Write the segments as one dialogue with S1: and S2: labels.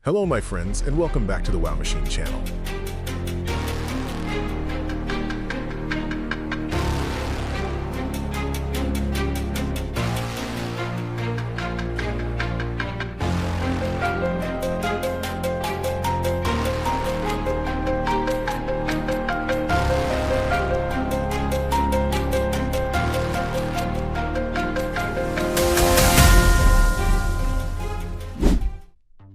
S1: Hello my friends, and welcome back to the Wow Machine channel.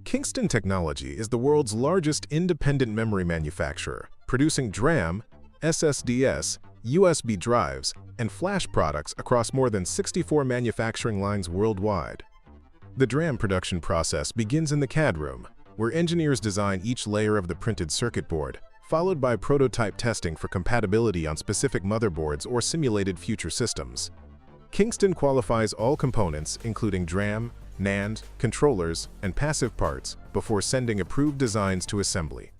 S1: Kingston Technology is the world's largest independent memory manufacturer, producing DRAM, SSDs, USB drives, and flash products across more than 64 manufacturing lines worldwide. The DRAM production process begins in the CAD room, where engineers design each layer of the printed circuit board, followed by prototype testing for compatibility on specific motherboards or simulated future systems. Kingston qualifies all components, including DRAM, NAND, controllers, and passive parts before sending approved designs to assembly.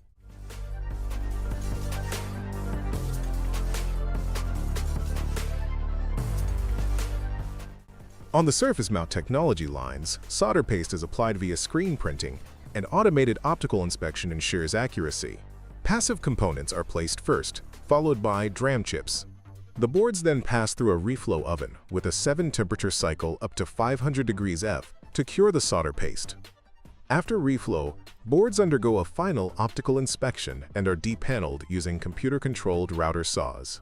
S1: On the surface mount technology lines, solder paste is applied via screen printing, and automated optical inspection ensures accuracy. Passive components are placed first, followed by DRAM chips. The boards then pass through a reflow oven with a 7-temperature cycle up to 500 degrees F to cure the solder paste. After reflow, boards undergo a final optical inspection and are depaneled using computer-controlled router saws.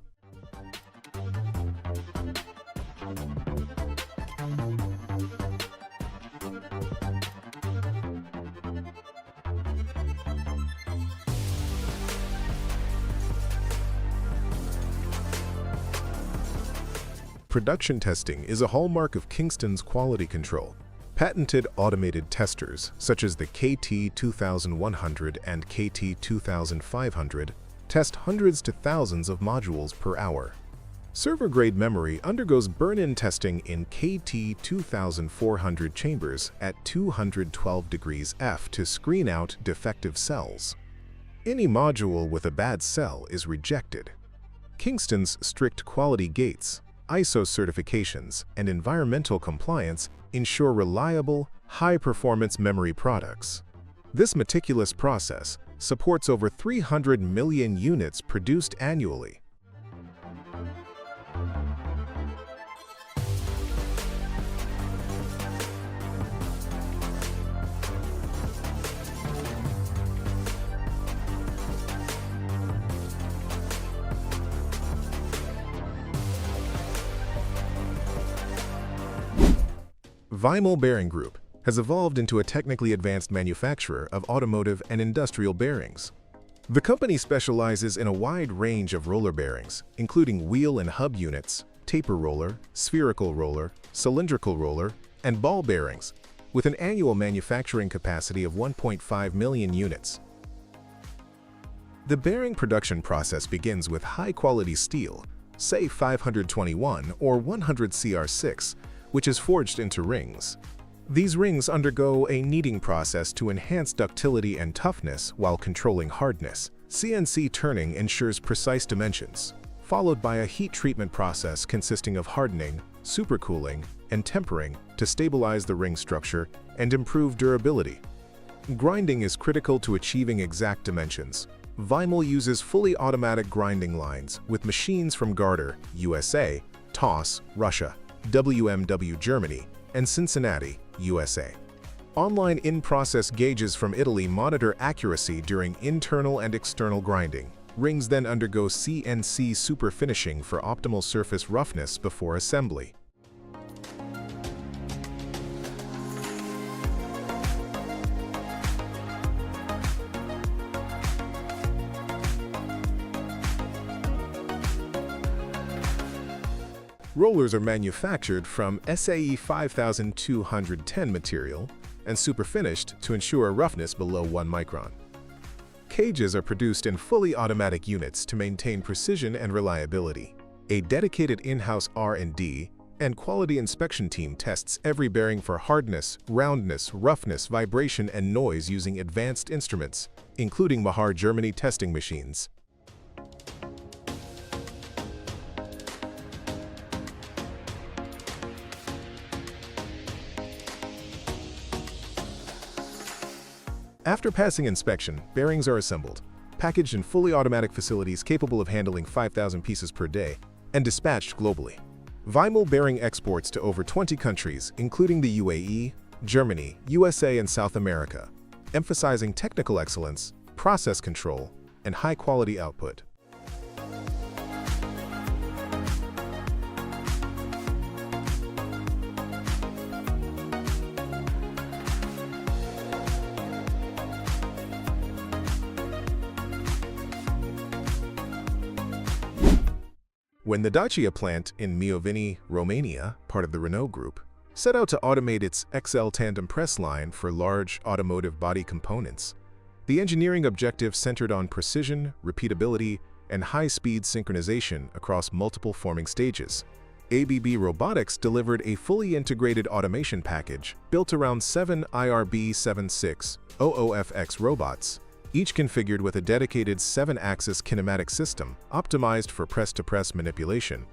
S1: Production testing is a hallmark of Kingston's quality control. Patented automated testers, such as the KT2100 and KT2500, test hundreds to thousands of modules per hour. Server-grade memory undergoes burn-in testing in KT2400 chambers at 212 degrees F to screen out defective cells. Any module with a bad cell is rejected. Kingston's strict quality gates, ISO certifications, and environmental compliance ensure reliable, high-performance memory products. This meticulous process supports over 300 million units produced annually. Weimel Bearing Group has evolved into a technically advanced manufacturer of automotive and industrial bearings. The company specializes in a wide range of roller bearings, including wheel and hub units, taper roller, spherical roller, cylindrical roller, and ball bearings, with an annual manufacturing capacity of 1.5 million units. The bearing production process begins with high-quality steel, say 521 or 100 CR6, which is forged into rings. These rings undergo a kneading process to enhance ductility and toughness while controlling hardness. CNC turning ensures precise dimensions, followed by a heat treatment process consisting of hardening, supercooling, and tempering to stabilize the ring structure and improve durability. Grinding is critical to achieving exact dimensions. Weimel uses fully automatic grinding lines with machines from Garter, USA, TOS, Russia, WMW Germany, and Cincinnati, USA. Online in-process gauges from Italy monitor accuracy during internal and external grinding. Rings then undergo CNC super finishing for optimal surface roughness before assembly. Rollers are manufactured from SAE 5210 material and superfinished to ensure a roughness below 1 micron. Cages are produced in fully automatic units to maintain precision and reliability. A dedicated in-house R&D and quality inspection team tests every bearing for hardness, roundness, roughness, vibration, and noise using advanced instruments, including Mahar Germany testing machines. After passing inspection, bearings are assembled, packaged in fully automatic facilities capable of handling 5,000 pieces per day, and dispatched globally. Weimel Bearing exports to over 20 countries, including the UAE, Germany, USA, and South America, emphasizing technical excellence, process control, and high-quality output. When the Dacia plant in Mioveni, Romania, part of the Renault Group, set out to automate its XL tandem press line for large automotive body components, the engineering objective centered on precision, repeatability, and high-speed synchronization across multiple forming stages. ABB Robotics delivered a fully integrated automation package built around 7 IRB7600FX robots, each configured with a dedicated 7-axis kinematic system optimized for press-to-press manipulation.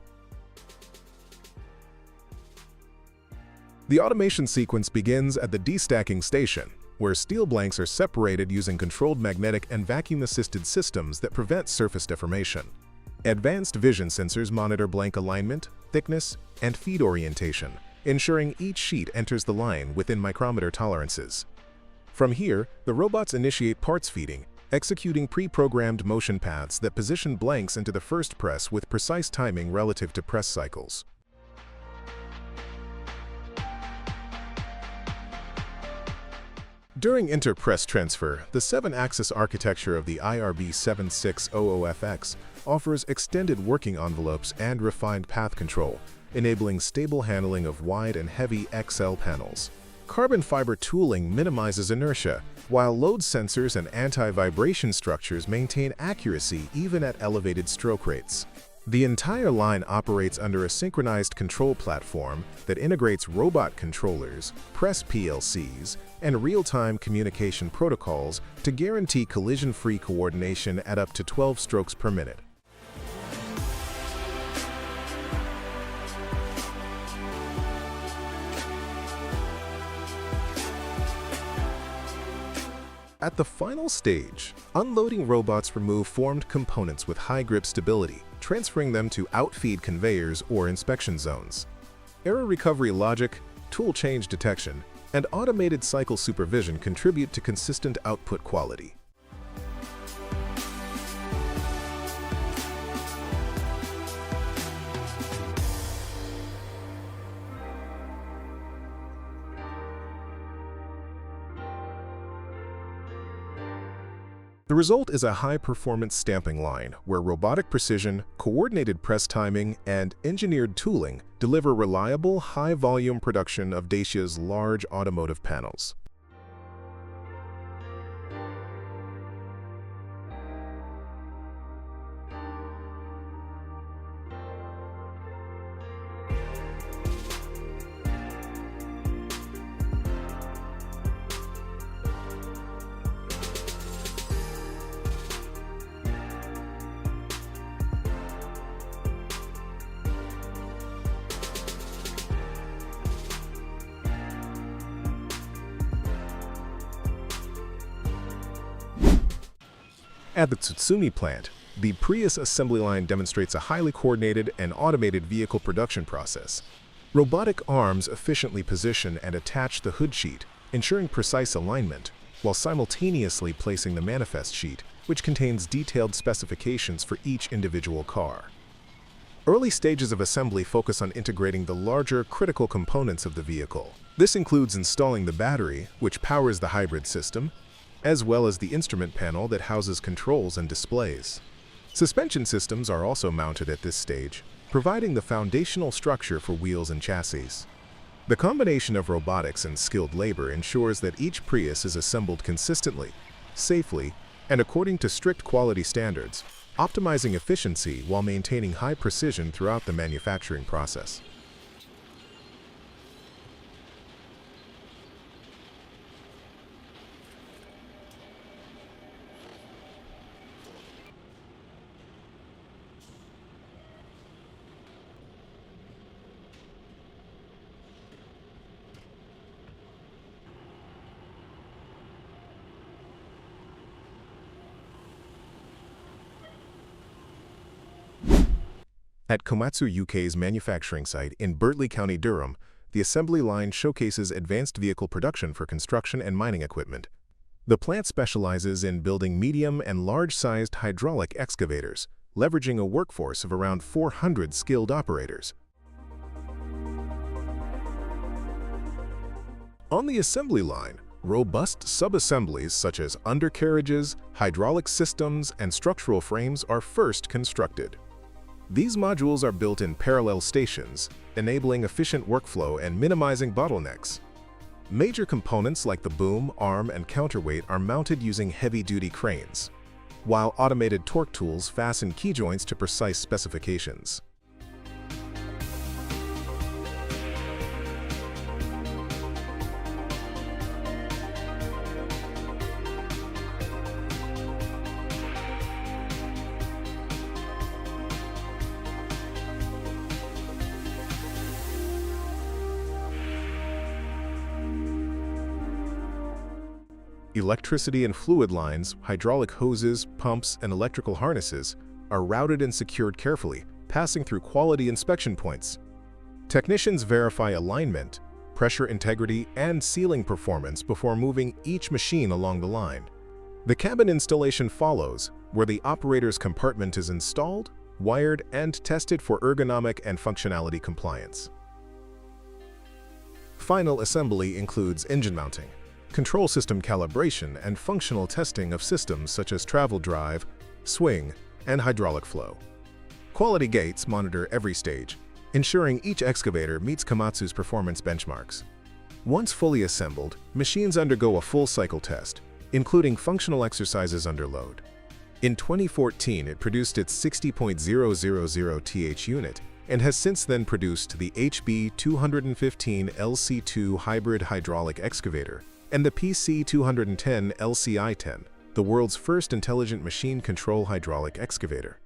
S1: The automation sequence begins at the destacking station, where steel blanks are separated using controlled magnetic and vacuum-assisted systems that prevent surface deformation. Advanced vision sensors monitor blank alignment, thickness, and feed orientation, ensuring each sheet enters the line within micrometer tolerances. From here, the robots initiate parts feeding, executing pre-programmed motion paths that position blanks into the first press with precise timing relative to press cycles. During inter-press transfer, the 7-axis architecture of the IRB7600FX offers extended working envelopes and refined path control, enabling stable handling of wide and heavy XL panels. Carbon fiber tooling minimizes inertia, while load sensors and anti-vibration structures maintain accuracy even at elevated stroke rates. The entire line operates under a synchronized control platform that integrates robot controllers, press PLCs, and real-time communication protocols to guarantee collision-free coordination at up to 12 strokes per minute. At the final stage, unloading robots remove formed components with high grip stability, transferring them to outfeed conveyors or inspection zones. Error recovery logic, tool change detection, and automated cycle supervision contribute to consistent output quality. The result is a high-performance stamping line where robotic precision, coordinated press timing, and engineered tooling deliver reliable, high-volume production of Dacia's large automotive panels. At the Tsutsumi plant, the Prius assembly line demonstrates a highly coordinated and automated vehicle production process. Robotic arms efficiently position and attach the hood sheet, ensuring precise alignment, while simultaneously placing the manifest sheet, which contains detailed specifications for each individual car. Early stages of assembly focus on integrating the larger, critical components of the vehicle. This includes installing the battery, which powers the hybrid system, as well as the instrument panel that houses controls and displays. Suspension systems are also mounted at this stage, providing the foundational structure for wheels and chassis. The combination of robotics and skilled labor ensures that each Prius is assembled consistently, safely, and according to strict quality standards, optimizing efficiency while maintaining high precision throughout the manufacturing process. At Komatsu UK's manufacturing site in Birtley, County Durham, the assembly line showcases advanced vehicle production for construction and mining equipment. The plant specializes in building medium and large-sized hydraulic excavators, leveraging a workforce of around 400 skilled operators. On the assembly line, robust sub-assemblies such as undercarriages, hydraulic systems, and structural frames are first constructed. These modules are built in parallel stations, enabling efficient workflow and minimizing bottlenecks. Major components like the boom, arm, and counterweight are mounted using heavy-duty cranes, while automated torque tools fasten key joints to precise specifications. Electricity and fluid lines, hydraulic hoses, pumps, and electrical harnesses are routed and secured carefully, passing through quality inspection points. Technicians verify alignment, pressure integrity, and sealing performance before moving each machine along the line. The cabin installation follows, where the operator's compartment is installed, wired, and tested for ergonomic and functionality compliance. Final assembly includes engine mounting, control system calibration, and functional testing of systems such as travel drive, swing, and hydraulic flow. Quality gates monitor every stage, ensuring each excavator meets Komatsu's performance benchmarks. Once fully assembled, machines undergo a full cycle test, including functional exercises under load. In 2014, it produced its 60.000th unit and has since then produced the HB215 LC2 hybrid hydraulic excavator and the PC210 LCI-10, the world's first intelligent machine control hydraulic excavator.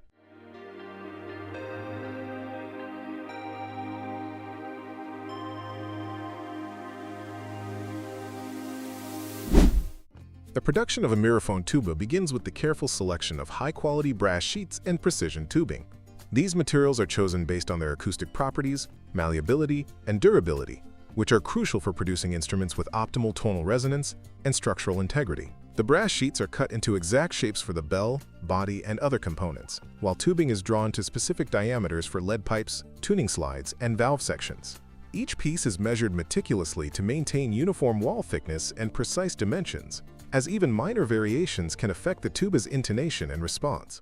S1: The production of a Miraphone tuba begins with the careful selection of high-quality brass sheets and precision tubing. These materials are chosen based on their acoustic properties, malleability, and durability, which are crucial for producing instruments with optimal tonal resonance and structural integrity. The brass sheets are cut into exact shapes for the bell, body, and other components, while tubing is drawn to specific diameters for lead pipes, tuning slides, and valve sections. Each piece is measured meticulously to maintain uniform wall thickness and precise dimensions, as even minor variations can affect the tuba's intonation and response.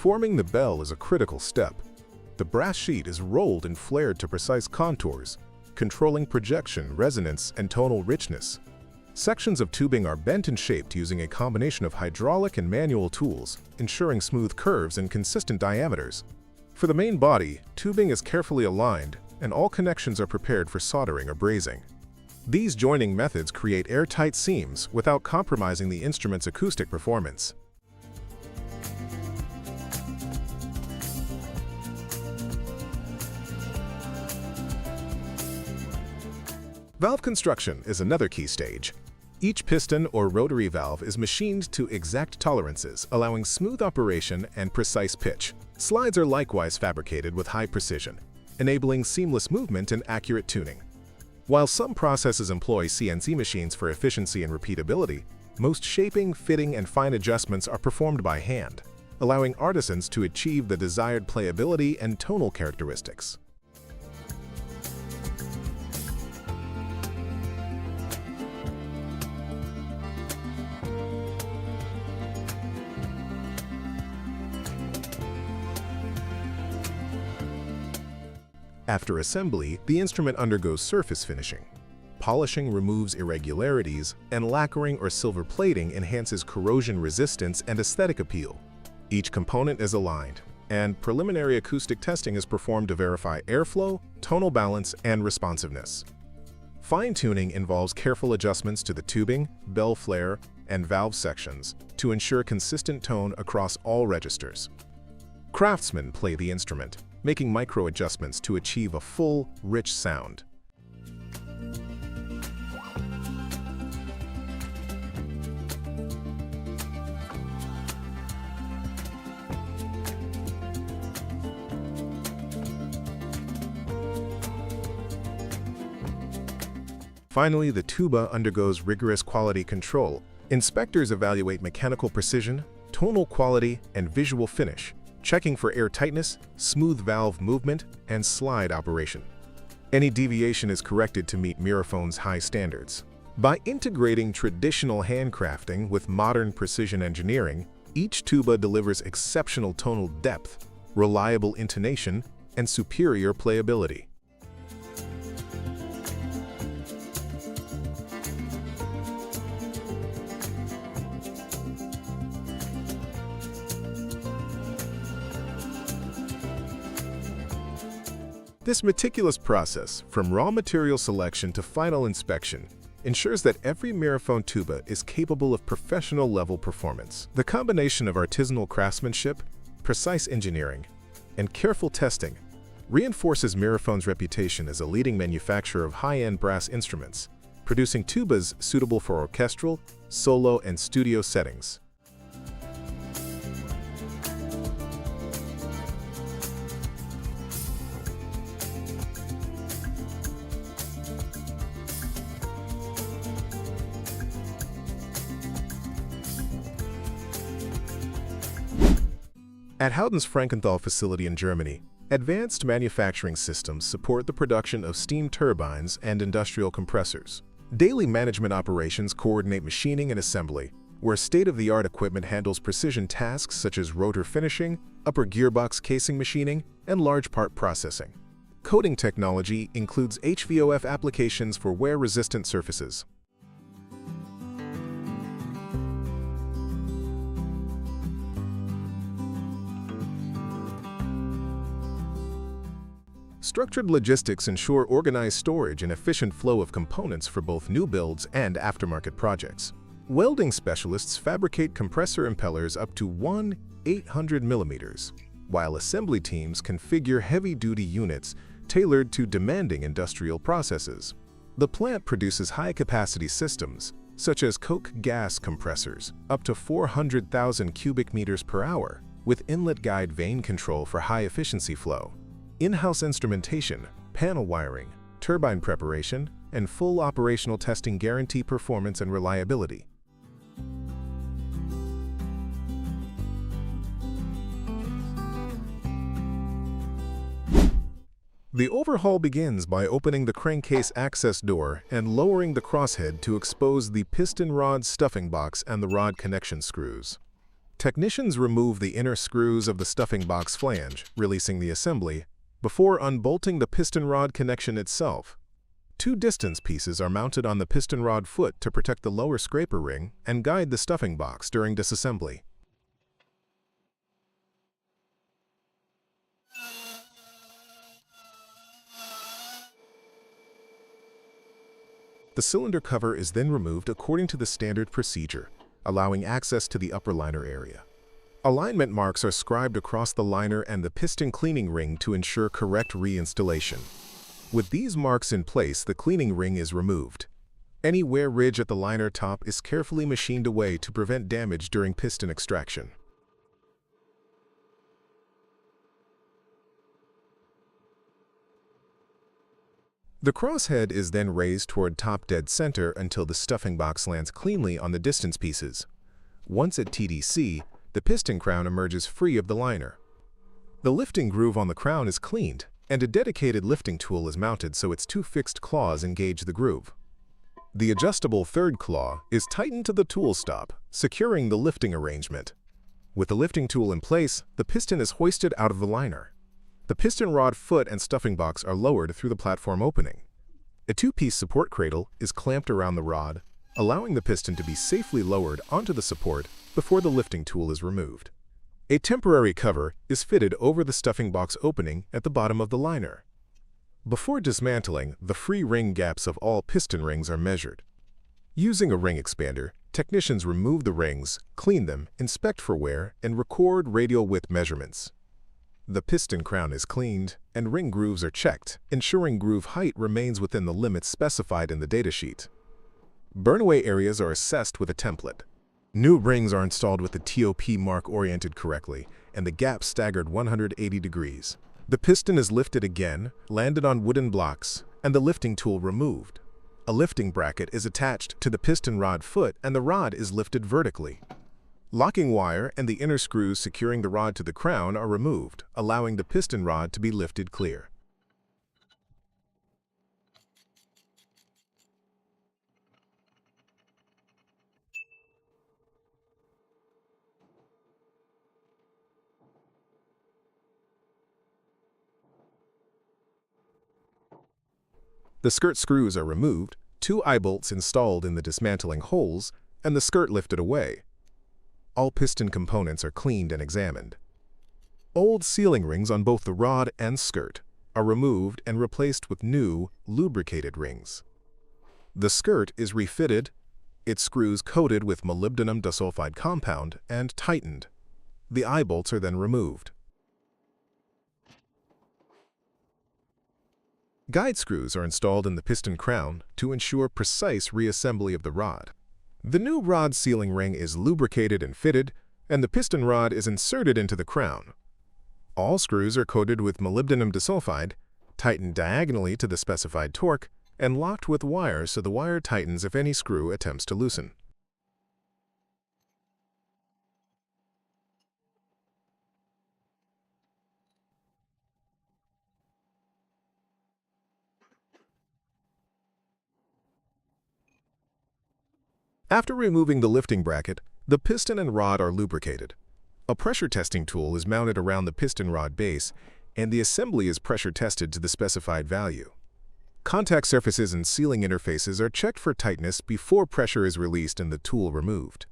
S1: Forming the bell is a critical step. The brass sheet is rolled and flared to precise contours, controlling projection, resonance, and tonal richness. Sections of tubing are bent and shaped using a combination of hydraulic and manual tools, ensuring smooth curves and consistent diameters. For the main body, tubing is carefully aligned, and all connections are prepared for soldering or brazing. These joining methods create airtight seams without compromising the instrument's acoustic performance. Valve construction is another key stage. Each piston or rotary valve is machined to exact tolerances, allowing smooth operation and precise pitch. Slides are likewise fabricated with high precision, enabling seamless movement and accurate tuning. While some processes employ CNC machines for efficiency and repeatability, most shaping, fitting, and fine adjustments are performed by hand, allowing artisans to achieve the desired playability and tonal characteristics. After assembly, the instrument undergoes surface finishing. Polishing removes irregularities, and lacquering or silver plating enhances corrosion resistance and aesthetic appeal. Each component is aligned, and preliminary acoustic testing is performed to verify airflow, tonal balance, and responsiveness. Fine-tuning involves careful adjustments to the tubing, bell flare, and valve sections to ensure consistent tone across all registers. Craftsmen play the instrument, making micro-adjustments to achieve a full, rich sound. Finally, the tuba undergoes rigorous quality control. Inspectors evaluate mechanical precision, tonal quality, and visual finish, checking for air tightness, smooth valve movement, and slide operation. Any deviation is corrected to meet Miraphone's high standards. By integrating traditional handcrafting with modern precision engineering, each tuba delivers exceptional tonal depth, reliable intonation, and superior playability. This meticulous process, from raw material selection to final inspection, ensures that every Miraphone tuba is capable of professional-level performance. The combination of artisanal craftsmanship, precise engineering, and careful testing reinforces Miraphone's reputation as a leading manufacturer of high-end brass instruments, producing tubas suitable for orchestral, solo, and studio settings. At Howden's Frankenthal facility in Germany, advanced manufacturing systems support the production of steam turbines and industrial compressors. Daily management operations coordinate machining and assembly, where state-of-the-art equipment handles precision tasks such as rotor finishing, upper gearbox casing machining, and large part processing. Coating technology includes HVOF applications for wear-resistant surfaces. Structured logistics ensure organized storage and efficient flow of components for both new builds and aftermarket projects. Welding specialists fabricate compressor impellers up to 1/800 millimeters, while assembly teams configure heavy-duty units tailored to demanding industrial processes. The plant produces high-capacity systems, such as coke gas compressors, up to 400,000 cubic meters per hour, with inlet guide vane control for high-efficiency flow. In-house instrumentation, panel wiring, turbine preparation, and full operational testing guarantee performance and reliability. The overhaul begins by opening the crankcase access door and lowering the crosshead to expose the piston rod stuffing box and the rod connection screws. Technicians remove the inner screws of the stuffing box flange, releasing the assembly, before unbolting the piston rod connection itself. Two distance pieces are mounted on the piston rod foot to protect the lower scraper ring and guide the stuffing box during disassembly. The cylinder cover is then removed according to the standard procedure, allowing access to the upper liner area. Alignment marks are scribed across the liner and the piston cleaning ring to ensure correct reinstallation. With these marks in place, the cleaning ring is removed. Any wear ridge at the liner top is carefully machined away to prevent damage during piston extraction. The crosshead is then raised toward top dead center until the stuffing box lands cleanly on the distance pieces. Once at TDC, the piston crown emerges free of the liner. The lifting groove on the crown is cleaned, and a dedicated lifting tool is mounted so its two fixed claws engage the groove. The adjustable third claw is tightened to the tool stop, securing the lifting arrangement. With the lifting tool in place, the piston is hoisted out of the liner. The piston rod foot and stuffing box are lowered through the platform opening. A two-piece support cradle is clamped around the rod, allowing the piston to be safely lowered onto the support before the lifting tool is removed. A temporary cover is fitted over the stuffing box opening at the bottom of the liner. Before dismantling, the free ring gaps of all piston rings are measured. Using a ring expander, technicians remove the rings, clean them, inspect for wear, and record radial width measurements. The piston crown is cleaned, and ring grooves are checked, ensuring groove height remains within the limits specified in the datasheet. Burnaway areas are assessed with a template. New rings are installed with the TOP mark oriented correctly, and the gaps staggered 180 degrees. The piston is lifted again, landed on wooden blocks, and the lifting tool removed. A lifting bracket is attached to the piston rod foot, and the rod is lifted vertically. Locking wire and the inner screws securing the rod to the crown are removed, allowing the piston rod to be lifted clear. The skirt screws are removed, 2 eye bolts installed in the dismantling holes, and the skirt lifted away. All piston components are cleaned and examined. Old sealing rings on both the rod and skirt are removed and replaced with new, lubricated rings. The skirt is refitted, its screws coated with molybdenum disulfide compound and tightened. The eye bolts are then removed. Guide screws are installed in the piston crown to ensure precise reassembly of the rod. The new rod sealing ring is lubricated and fitted, and the piston rod is inserted into the crown. All screws are coated with molybdenum disulfide, tightened diagonally to the specified torque, and locked with wire so the wire tightens if any screw attempts to loosen. After removing the lifting bracket, the piston and rod are lubricated. A pressure testing tool is mounted around the piston rod base, and the assembly is pressure tested to the specified value. Contact surfaces and sealing interfaces are checked for tightness before pressure is released and the tool removed.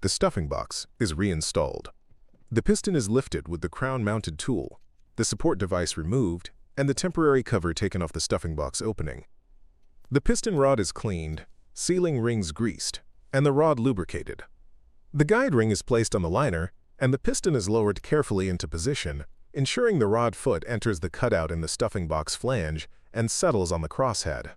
S1: The stuffing box is reinstalled. The piston is lifted with the crown-mounted tool, the support device removed, and the temporary cover taken off the stuffing box opening. The piston rod is cleaned, sealing rings greased, and the rod lubricated. The guide ring is placed on the liner, and the piston is lowered carefully into position, ensuring the rod foot enters the cutout in the stuffing box flange and settles on the crosshead.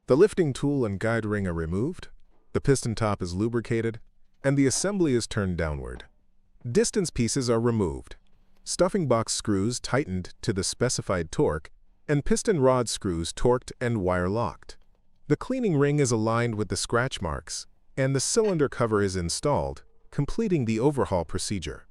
S1: The lifting tool and guide ring are removed, the piston top is lubricated, and the assembly is turned downward. Distance pieces are removed, stuffing box screws tightened to the specified torque, and piston rod screws torqued and wire locked. The cleaning ring is aligned with the scratch marks, and the cylinder cover is installed, completing the overhaul procedure.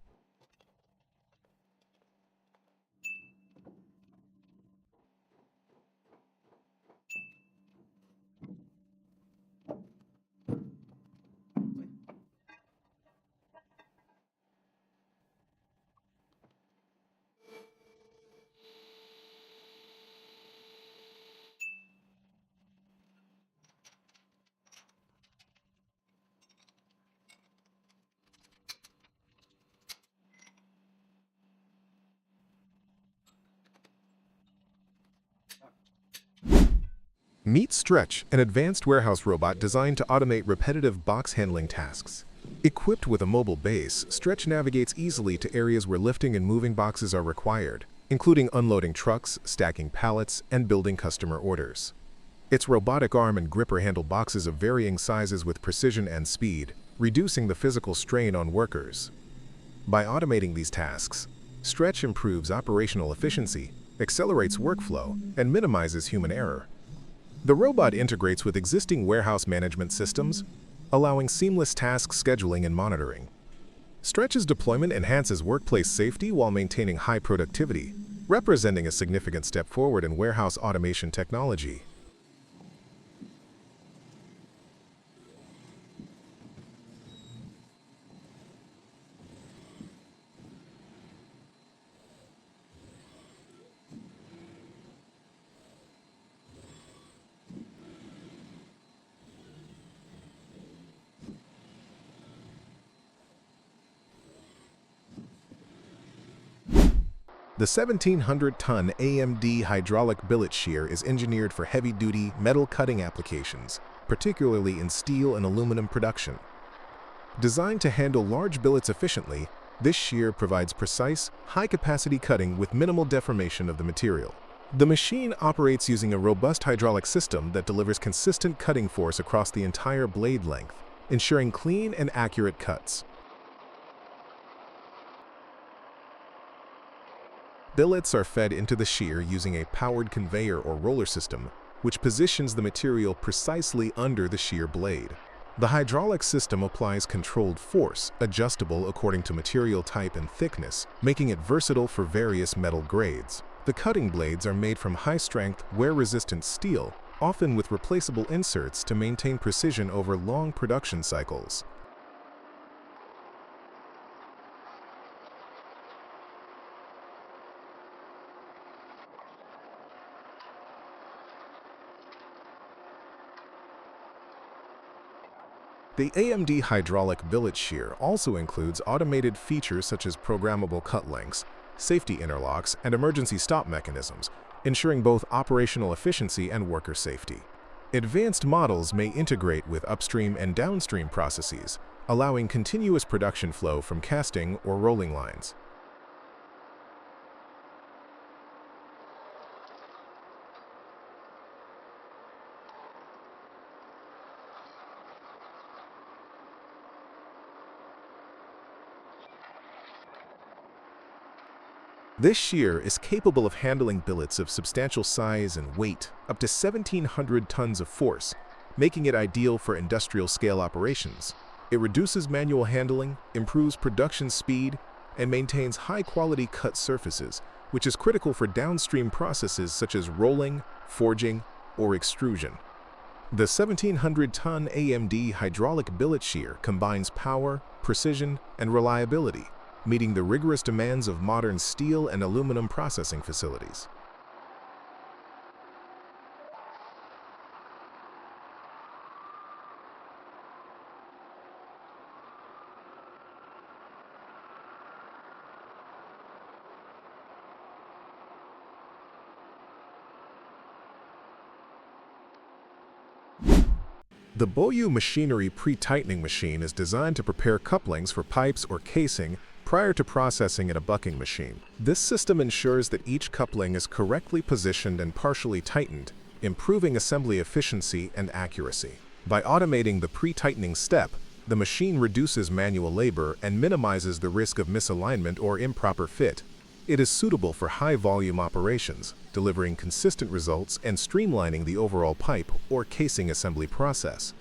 S1: Meet Stretch, an advanced warehouse robot designed to automate repetitive box handling tasks. Equipped with a mobile base, Stretch navigates easily to areas where lifting and moving boxes are required, including unloading trucks, stacking pallets, and building customer orders. Its robotic arm and gripper handle boxes of varying sizes with precision and speed, reducing the physical strain on workers. By automating these tasks, Stretch improves operational efficiency, accelerates workflow, and minimizes human error. The robot integrates with existing warehouse management systems, allowing seamless task scheduling and monitoring. Stretch's deployment enhances workplace safety while maintaining high productivity, representing a significant step forward in warehouse automation technology. The 1,700-ton AMD hydraulic billet shear is engineered for heavy-duty metal cutting applications, particularly in steel and aluminum production. Designed to handle large billets efficiently, this shear provides precise, high-capacity cutting with minimal deformation of the material. The machine operates using a robust hydraulic system that delivers consistent cutting force across the entire blade length, ensuring clean and accurate cuts. Billets are fed into the shear using a powered conveyor or roller system, which positions the material precisely under the shear blade. The hydraulic system applies controlled force, adjustable according to material type and thickness, making it versatile for various metal grades. The cutting blades are made from high-strength, wear-resistant steel, often with replaceable inserts to maintain precision over long production cycles. The AMD hydraulic billet shear also includes automated features such as programmable cut lengths, safety interlocks, and emergency stop mechanisms, ensuring both operational efficiency and worker safety. Advanced models may integrate with upstream and downstream processes, allowing continuous production flow from casting or rolling lines. This shear is capable of handling billets of substantial size and weight, up to 1,700 tons of force, making it ideal for industrial-scale operations. It reduces manual handling, improves production speed, and maintains high-quality cut surfaces, which is critical for downstream processes such as rolling, forging, or extrusion. The 1,700-ton AMD hydraulic billet shear combines power, precision, and reliability, meeting the rigorous demands of modern steel and aluminum processing facilities. The Boyu machinery pre-tightening machine is designed to prepare couplings for pipes or casing prior to processing at a bucking machine. This system ensures that each coupling is correctly positioned and partially tightened, improving assembly efficiency and accuracy. By automating the pre-tightening step, the machine reduces manual labor and minimizes the risk of misalignment or improper fit. It is suitable for high-volume operations, delivering consistent results and streamlining the overall pipe or casing assembly process.